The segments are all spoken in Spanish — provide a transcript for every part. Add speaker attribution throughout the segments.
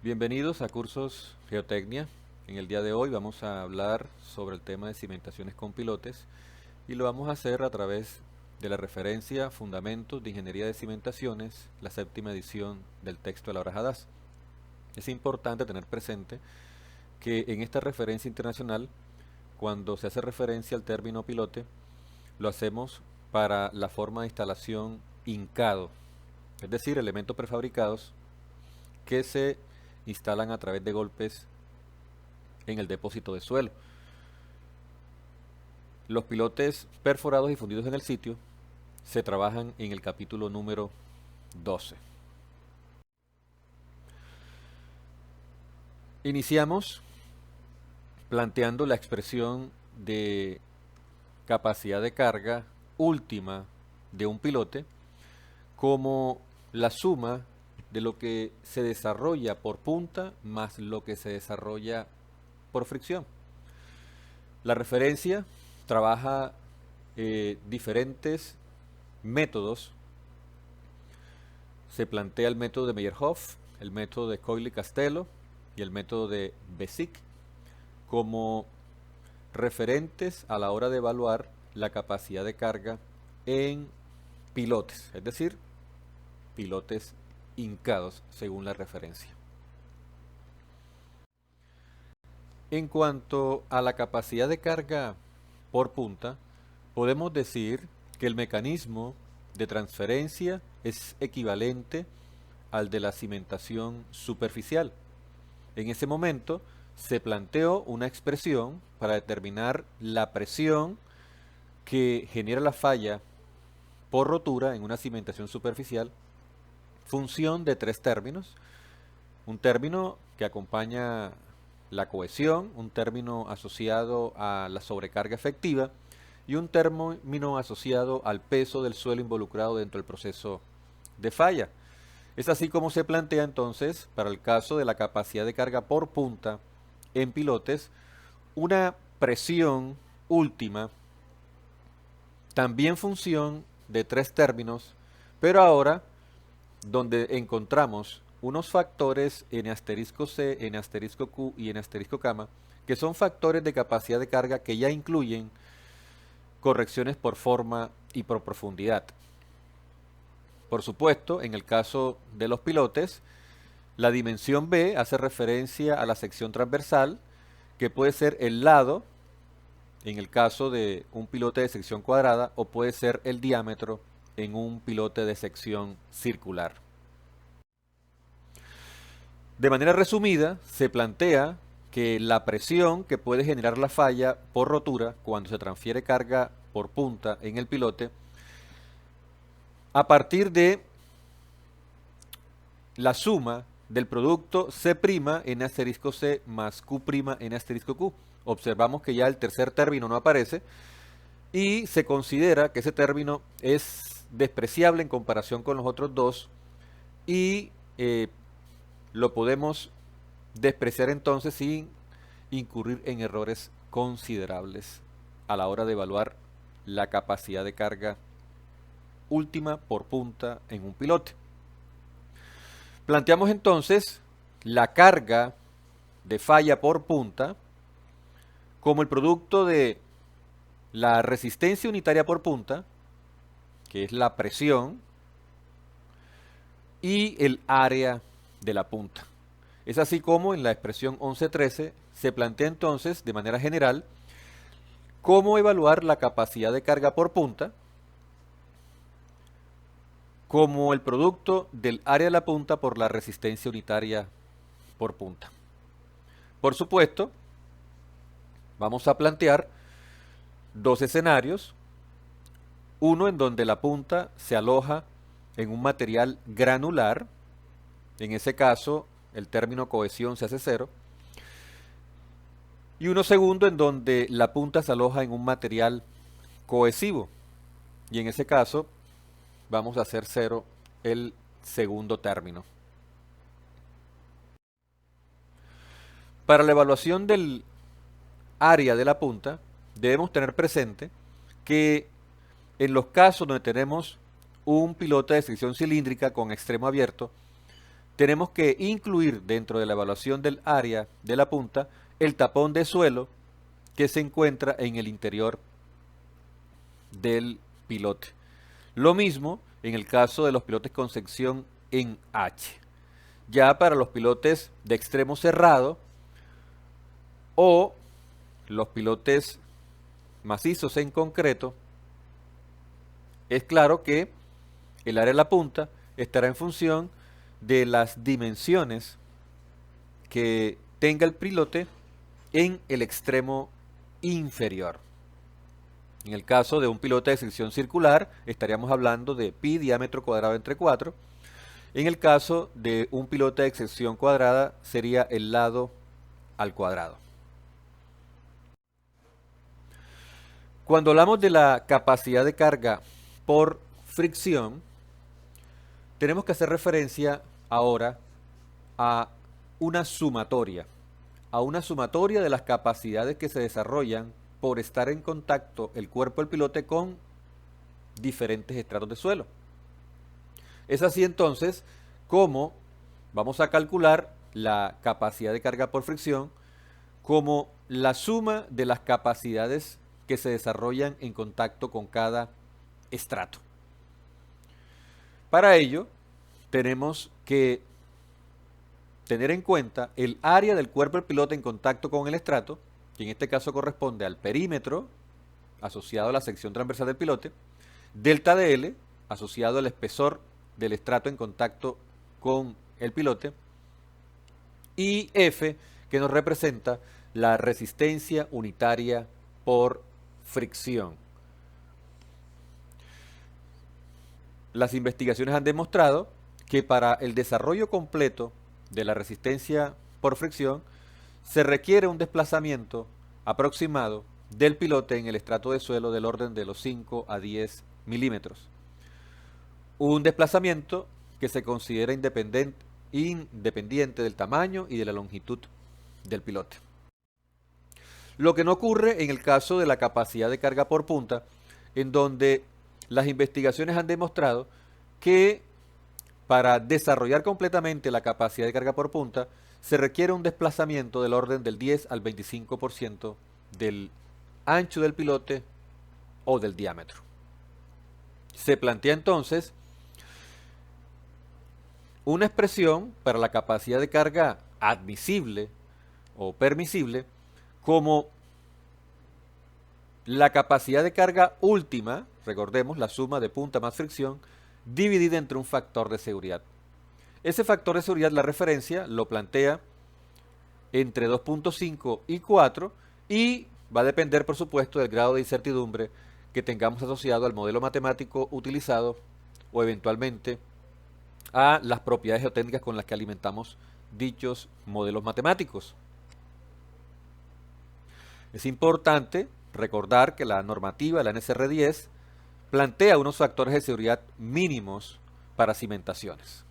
Speaker 1: Bienvenidos a Cursos Geotecnia. En el día de hoy vamos a hablar sobre el tema de cimentaciones con pilotes y lo vamos a hacer a través de la referencia Fundamentos de Ingeniería de Cimentaciones, la séptima edición del texto de Laura Haddad. Es importante tener presente que en esta referencia internacional, cuando se hace referencia al término pilote, lo hacemos para la forma de instalación hincado, es decir, elementos prefabricados que se instalan a través de golpes en el depósito de suelo. Los pilotes perforados y fundidos en el sitio se trabajan en el capítulo número 12. Iniciamos planteando la expresión de capacidad de carga última de un pilote como la suma de lo que se desarrolla por punta más lo que se desarrolla por fricción. La referencia trabaja diferentes métodos. Se plantea el método de Meyerhoff, el método de Coyle-Castello y el método de Besic como referentes a la hora de evaluar la capacidad de carga en pilotes, es decir, pilotes hincados según la referencia. En cuanto a la capacidad de carga por punta, podemos decir que el mecanismo de transferencia es equivalente al de la cimentación superficial. En ese momento se planteó una expresión para determinar la presión que genera la falla por rotura en una cimentación superficial, función de tres términos: un término que acompaña la cohesión, un término asociado a la sobrecarga efectiva y un término asociado al peso del suelo involucrado dentro del proceso de falla. Es así como se plantea entonces, para el caso de la capacidad de carga por punta en pilotes, una presión última, también función de tres términos, pero ahora donde encontramos unos factores n asterisco C, n asterisco Q y n asterisco gamma, que son factores de capacidad de carga que ya incluyen correcciones por forma y por profundidad. Por supuesto, en el caso de los pilotes, la dimensión B hace referencia a la sección transversal, que puede ser el lado, en el caso de un pilote de sección cuadrada, o puede ser el diámetro en un pilote de sección circular. De manera resumida, se plantea que la presión que puede generar la falla por rotura cuando se transfiere carga por punta en el pilote, a partir de la suma del producto C' n asterisco C más Q' n asterisco Q. Observamos que ya el tercer término no aparece y se considera que ese término es despreciable en comparación con los otros dos y lo podemos despreciar entonces sin incurrir en errores considerables a la hora de evaluar la capacidad de carga última por punta en un pilote. Planteamos entonces la carga de falla por punta como el producto de la resistencia unitaria por punta, que es la presión, y el área de la punta. Es así como en la expresión 11.13 se plantea entonces de manera general cómo evaluar la capacidad de carga por punta como el producto del área de la punta por la resistencia unitaria por punta. Por supuesto, vamos a plantear dos escenarios, uno en donde la punta se aloja en un material granular, en ese caso el término cohesión se hace cero, y uno segundo en donde la punta se aloja en un material cohesivo, y en ese caso vamos a hacer cero el segundo término. Para la evaluación del área de la punta debemos tener presente que en los casos donde tenemos un pilote de sección cilíndrica con extremo abierto, tenemos que incluir dentro de la evaluación del área de la punta el tapón de suelo que se encuentra en el interior del pilote. Lo mismo en el caso de los pilotes con sección en H. Ya para los pilotes de extremo cerrado o los pilotes macizos en concreto, es claro que el área de la punta estará en función de las dimensiones que tenga el pilote en el extremo inferior. En el caso de un pilote de sección circular, estaríamos hablando de pi diámetro cuadrado entre 4. En el caso de un pilote de sección cuadrada, sería el lado al cuadrado. Cuando hablamos de la capacidad de carga por fricción, tenemos que hacer referencia ahora a una sumatoria, de las capacidades que se desarrollan por estar en contacto el cuerpo del pilote con diferentes estratos de suelo. Es así entonces como vamos a calcular la capacidad de carga por fricción como la suma de las capacidades que se desarrollan en contacto con cada estrato. Para ello, tenemos que tener en cuenta el área del cuerpo del piloto en contacto con el estrato, que en este caso corresponde al perímetro asociado a la sección transversal del pilote, delta de L asociado al espesor del estrato en contacto con el pilote, y F, que nos representa la resistencia unitaria por fricción. Las investigaciones han demostrado que para el desarrollo completo de la resistencia por fricción se requiere un desplazamiento aproximado del pilote en el estrato de suelo del orden de los 5 a 10 milímetros. Un desplazamiento que se considera independiente del tamaño y de la longitud del pilote. Lo que no ocurre en el caso de la capacidad de carga por punta, en donde las investigaciones han demostrado que para desarrollar completamente la capacidad de carga por punta se requiere un desplazamiento del orden del 10 al 25% del ancho del pilote o del diámetro. Se plantea entonces una expresión para la capacidad de carga admisible o permisible como la capacidad de carga última, recordemos la suma de punta más fricción, dividida entre un factor de seguridad. Ese factor de seguridad, la referencia, lo plantea entre 2.5 y 4 y va a depender, por supuesto, del grado de incertidumbre que tengamos asociado al modelo matemático utilizado o eventualmente a las propiedades geotécnicas con las que alimentamos dichos modelos matemáticos. Es importante recordar que la normativa, la NSR10, plantea unos factores de seguridad mínimos para cimentaciones.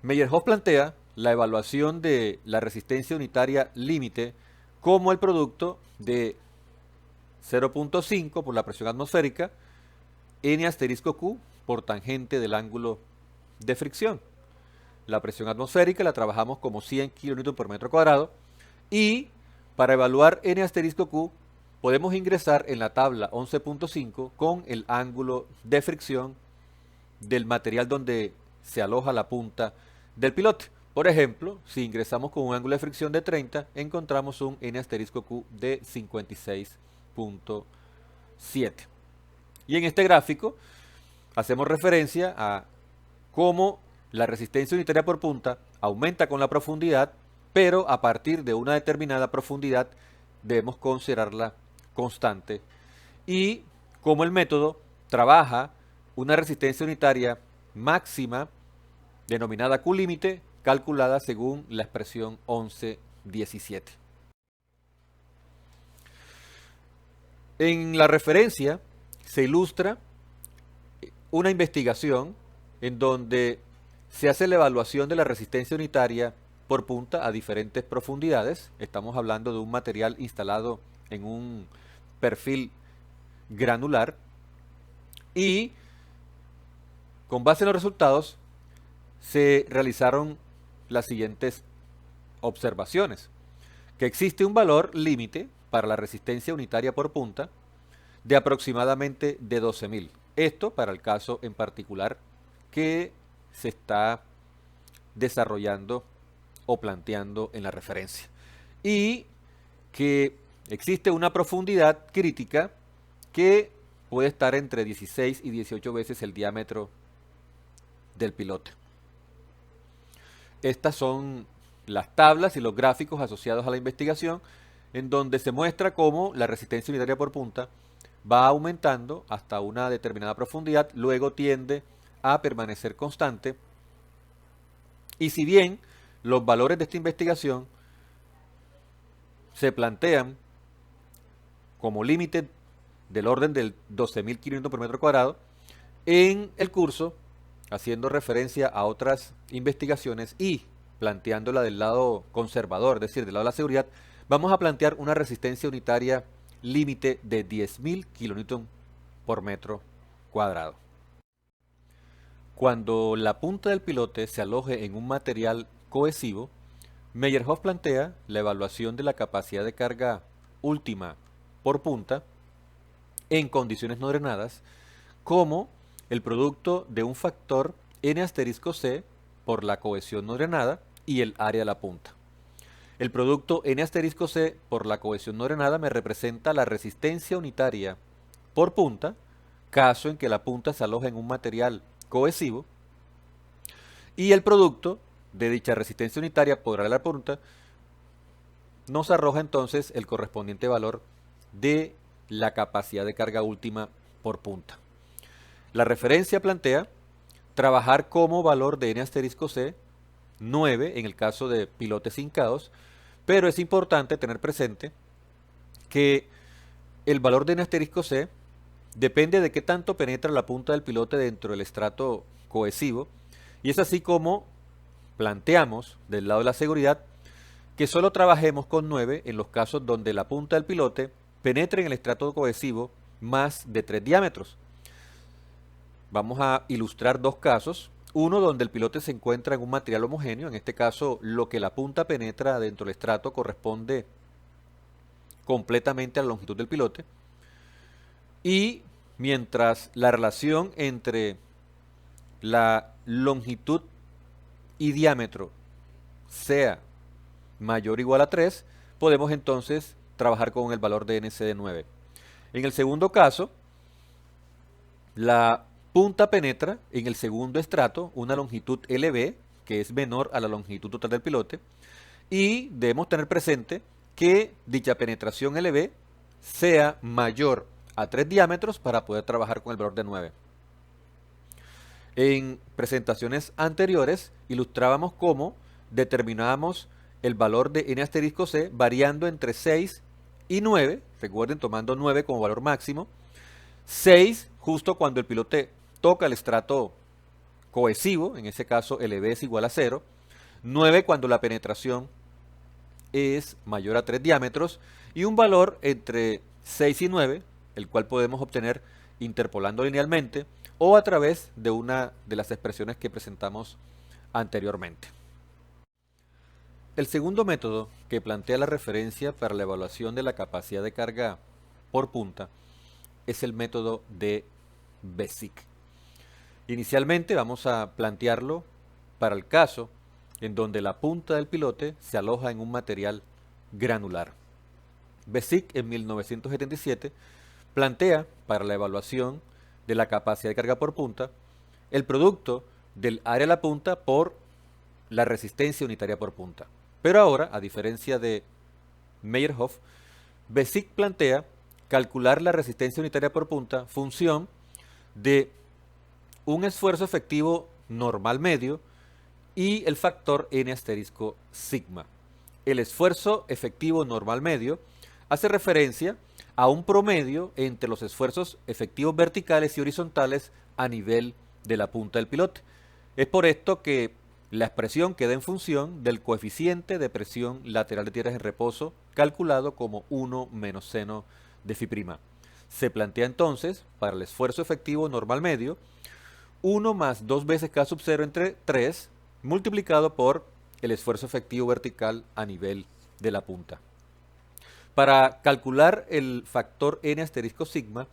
Speaker 1: Meyerhoff plantea la evaluación de la resistencia unitaria límite como el producto de 0.5 por la presión atmosférica, n asterisco q por tangente del ángulo de fricción. La presión atmosférica la trabajamos como 100 kN por metro cuadrado y para evaluar n asterisco q podemos ingresar en la tabla 11.5 con el ángulo de fricción del material donde se aloja la punta del pilote. Por ejemplo, si ingresamos con un ángulo de fricción de 30, encontramos un n asterisco q de 56.7. Y en este gráfico hacemos referencia a cómo la resistencia unitaria por punta aumenta con la profundidad, pero a partir de una determinada profundidad debemos considerarla constante, y cómo el método trabaja una resistencia unitaria máxima denominada Q límite, calculada según la expresión 11.17. En la referencia se ilustra una investigación en donde se hace la evaluación de la resistencia unitaria por punta a diferentes profundidades. Estamos hablando de un material instalado en un perfil granular y con base en los resultados se realizaron las siguientes observaciones: que existe un valor límite para la resistencia unitaria por punta de aproximadamente de 12.000. Esto para el caso en particular que se está desarrollando o planteando en la referencia. Y que existe una profundidad crítica que puede estar entre 16 y 18 veces el diámetro del pilote. Estas son las tablas y los gráficos asociados a la investigación, en donde se muestra cómo la resistencia unitaria por punta va aumentando hasta una determinada profundidad, luego tiende a permanecer constante, y si bien los valores de esta investigación se plantean como límite del orden del 12.500 por metro cuadrado, en el curso, haciendo referencia a otras investigaciones y planteándola del lado conservador, es decir, del lado de la seguridad, vamos a plantear una resistencia unitaria límite de 10.000 kN por metro cuadrado. Cuando la punta del pilote se aloje en un material cohesivo, Meyerhoff plantea la evaluación de la capacidad de carga última por punta en condiciones no drenadas como el producto de un factor n asterisco c por la cohesión no drenada y el área de la punta. El producto n asterisco c por la cohesión no drenada me representa la resistencia unitaria por punta, caso en que la punta se aloja en un material cohesivo, y el producto de dicha resistencia unitaria por área de la punta nos arroja entonces el correspondiente valor de la capacidad de carga última por punta. La referencia plantea trabajar como valor de n asterisco c 9 en el caso de pilotes hincados, pero es importante tener presente que el valor de n asterisco c depende de qué tanto penetra la punta del pilote dentro del estrato cohesivo, y es así como planteamos del lado de la seguridad que solo trabajemos con 9 en los casos donde la punta del pilote penetre en el estrato cohesivo más de 3 diámetros. Vamos a ilustrar dos casos. Uno donde el pilote se encuentra en un material homogéneo, en este caso lo que la punta penetra dentro del estrato corresponde completamente a la longitud del pilote, y mientras la relación entre la longitud y diámetro sea mayor o igual a 3, podemos entonces trabajar con el valor de NC de 9. En el segundo caso, la punta penetra en el segundo estrato una longitud LB, que es menor a la longitud total del pilote, y debemos tener presente que dicha penetración LB sea mayor a 3 diámetros para poder trabajar con el valor de 9. En presentaciones anteriores ilustrábamos cómo determinábamos el valor de n asterisco c variando entre 6 y 9, recuerden, tomando 9 como valor máximo, 6 justo cuando el pilote toca el estrato cohesivo, en ese caso LB es igual a 0, 9 cuando la penetración es mayor a 3 diámetros, y un valor entre 6 y 9, el cual podemos obtener interpolando linealmente o a través de una de las expresiones que presentamos anteriormente. El segundo método que plantea la referencia para la evaluación de la capacidad de carga por punta es el método de Bessick. Inicialmente vamos a plantearlo para el caso en donde la punta del pilote se aloja en un material granular. Bessick en 1977 plantea para la evaluación de la capacidad de carga por punta el producto del área de la punta por la resistencia unitaria por punta. Pero ahora, a diferencia de Meyerhof, Bessick plantea calcular la resistencia unitaria por punta función de un esfuerzo efectivo normal medio y el factor n asterisco sigma. El esfuerzo efectivo normal medio hace referencia a un promedio entre los esfuerzos efectivos verticales y horizontales a nivel de la punta del pilote. Es por esto que la expresión queda en función del coeficiente de presión lateral de tierras en reposo, calculado como 1 menos seno de φ'. Se plantea entonces, para el esfuerzo efectivo normal medio, 1 más 2 veces K sub 0 entre 3, multiplicado por el esfuerzo efectivo vertical a nivel de la punta. Para calcular el factor n asterisco sigma,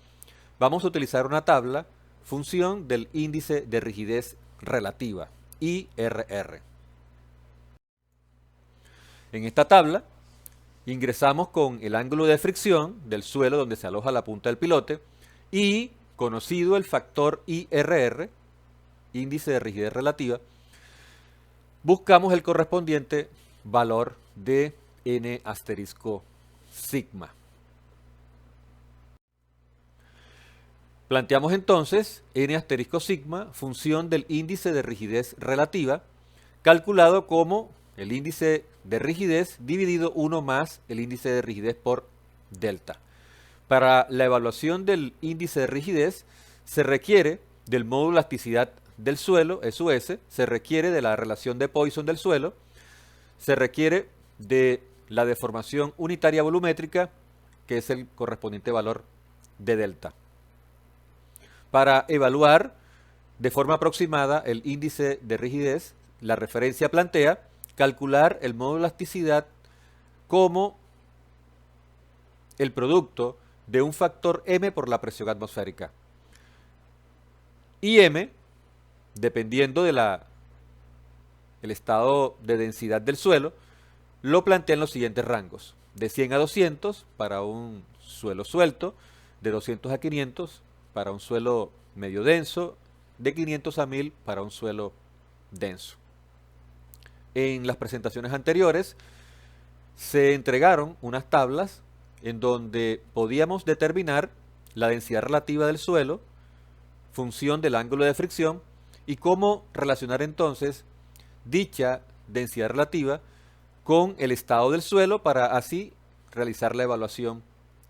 Speaker 1: vamos a utilizar una tabla, función del índice de rigidez relativa, IRR. En esta tabla ingresamos con el ángulo de fricción del suelo donde se aloja la punta del pilote y, conocido el factor IRR, índice de rigidez relativa, buscamos el correspondiente valor de n asterisco sigma. Planteamos entonces n asterisco sigma, función del índice de rigidez relativa, calculado como el índice de rigidez dividido 1 más el índice de rigidez por delta. Para la evaluación del índice de rigidez se requiere del módulo de elasticidad del suelo, SUS, se requiere de la relación de Poisson del suelo, se requiere de la deformación unitaria volumétrica, que es el correspondiente valor de delta. Para evaluar de forma aproximada el índice de rigidez, la referencia plantea calcular el módulo de elasticidad como el producto de un factor m por la presión atmosférica. Y m, dependiendo de el estado de densidad del suelo, lo plantea en los siguientes rangos: de 100 a 200 para un suelo suelto, de 200 a 500 para un suelo medio denso, de 500 a 1000 para un suelo denso. En las presentaciones anteriores se entregaron unas tablas en donde podíamos determinar la densidad relativa del suelo, función del ángulo de fricción, y cómo relacionar entonces dicha densidad relativa con el estado del suelo para así realizar la evaluación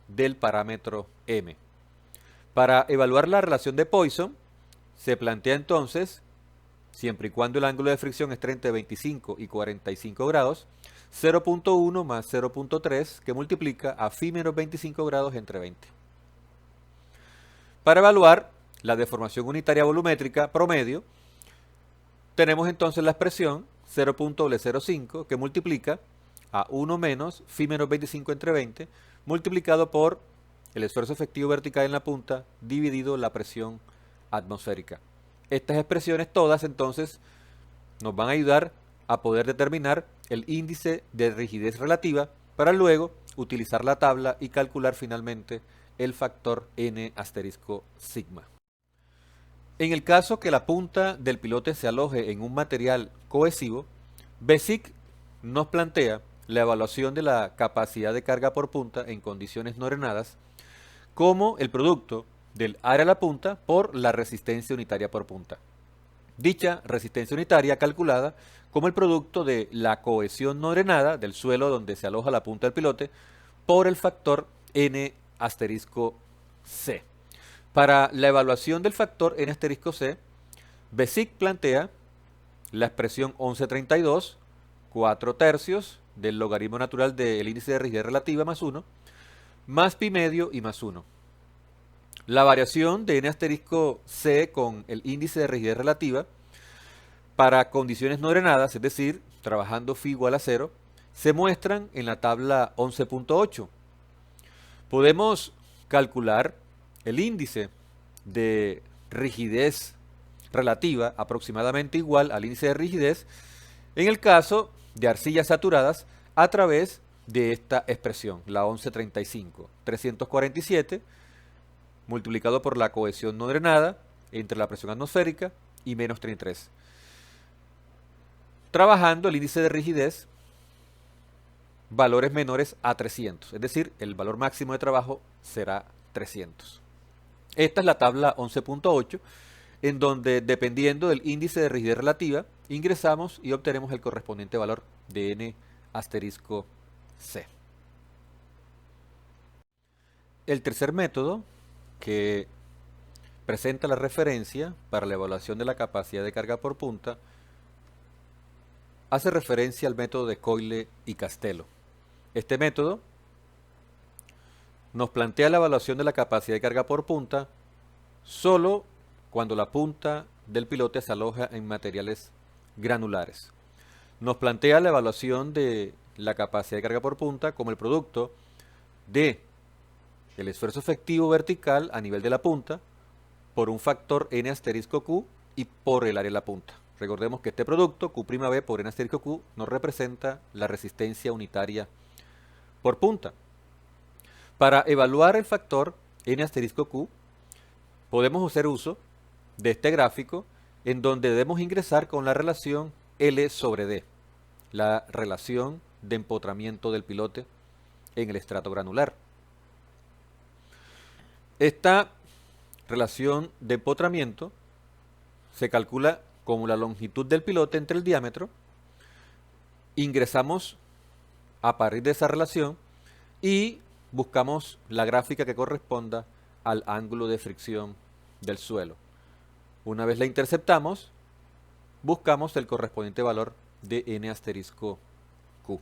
Speaker 1: del parámetro m. Para evaluar la relación de Poisson, se plantea entonces, siempre y cuando el ángulo de fricción esté entre 25 y 45 grados, 0.1 más 0.3 que multiplica a φ menos 25 grados entre 20. Para evaluar la deformación unitaria volumétrica promedio, tenemos entonces la expresión 0.05 que multiplica a 1 menos φ menos 25 entre 20 multiplicado por el esfuerzo efectivo vertical en la punta dividido la presión atmosférica. Estas expresiones todas entonces nos van a ayudar a poder determinar el índice de rigidez relativa para luego utilizar la tabla y calcular finalmente el factor n asterisco sigma. En el caso que la punta del pilote se aloje en un material cohesivo, Bessick nos plantea la evaluación de la capacidad de carga por punta en condiciones no drenadas como el producto del área de la punta por la resistencia unitaria por punta. Dicha resistencia unitaria calculada como el producto de la cohesión no drenada del suelo donde se aloja la punta del pilote por el factor n asterisco c. Para la evaluación del factor n asterisco c, Besic plantea la expresión 1132, 4/3 del logaritmo natural del índice de rigidez relativa más 1, más pi medio y más 1. La variación de n asterisco c con el índice de rigidez relativa para condiciones no drenadas, es decir, trabajando phi igual a 0, se muestran en la tabla 11.8. Podemos calcular el índice de rigidez relativa aproximadamente igual al índice de rigidez en el caso de arcillas saturadas a través de esta expresión, la 1135, 347 multiplicado por la cohesión no drenada entre la presión atmosférica y menos 33. Trabajando el índice de rigidez valores menores a 300, es decir, el valor máximo de trabajo será 300. Esta es la tabla 11.8, en donde, dependiendo del índice de rigidez relativa, ingresamos y obtenemos el correspondiente valor de n asterisco c. El tercer método que presenta la referencia para la evaluación de la capacidad de carga por punta hace referencia al método de Coyle y Castello. Este método nos plantea la evaluación de la capacidad de carga por punta solo cuando la punta del pilote se aloja en materiales granulares. Nos plantea la evaluación de la capacidad de carga por punta como el producto de el esfuerzo efectivo vertical a nivel de la punta por un factor n asterisco q y por el área de la punta. Recordemos que este producto, Q'B por n asterisco q, nos representa la resistencia unitaria por punta. Para evaluar el factor n asterisco q, podemos hacer uso de este gráfico en donde debemos ingresar con la relación L sobre D, la relación de empotramiento del pilote en el estrato granular. Esta relación de empotramiento se calcula como la longitud del pilote entre el diámetro. Ingresamos a partir de esa relación y buscamos la gráfica que corresponda al ángulo de fricción del suelo. Una vez la interceptamos, buscamos el correspondiente valor de n asterisco q.